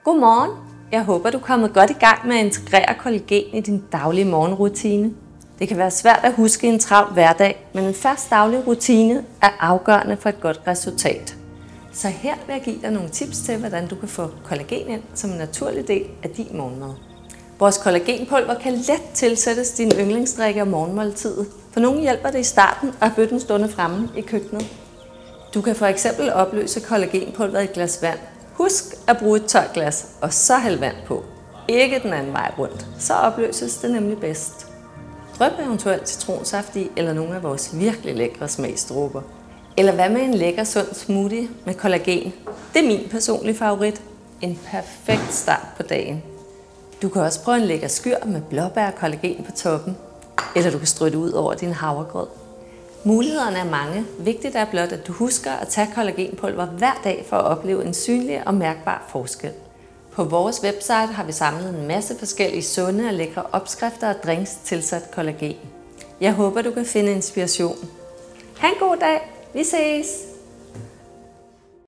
Godmorgen! Jeg håber, du er kommet godt i gang med at integrere kollagen i din daglige morgenrutine. Det kan være svært at huske i en travl hverdag, men en fast daglig rutine er afgørende for et godt resultat. Så her vil jeg give dig nogle tips til, hvordan du kan få kollagen ind som en naturlig del af din morgenmad. Vores kollagenpulver kan let tilsættes din yndlingsdrikke og morgenmåltidet. For nogle hjælper det i starten og bøtten stående fremme i køkkenet. Du kan for eksempel opløse kollagenpulveret i et glas vand. Husk at bruge et tørt glas og så hælde vand på. Ikke den anden vej rundt. Så opløses det nemlig bedst. Dryp eventuelt citronsaft i eller nogle af vores virkelig lækre smagsdråber. Eller hvad med en lækker sund smoothie med kollagen? Det er min personlige favorit. En perfekt start på dagen. Du kan også prøve en lækker skyr med blåbær og kollagen på toppen. Eller du kan strø det ud over din havregrød. Mulighederne er mange. Vigtigt er blot, at du husker at tage kollagenpulver hver dag for at opleve en synlig og mærkbar forskel. På vores website har vi samlet en masse forskellige sunde og lækre opskrifter og drinks tilsat kollagen. Jeg håber, du kan finde inspiration. Ha' en god dag. Vi ses!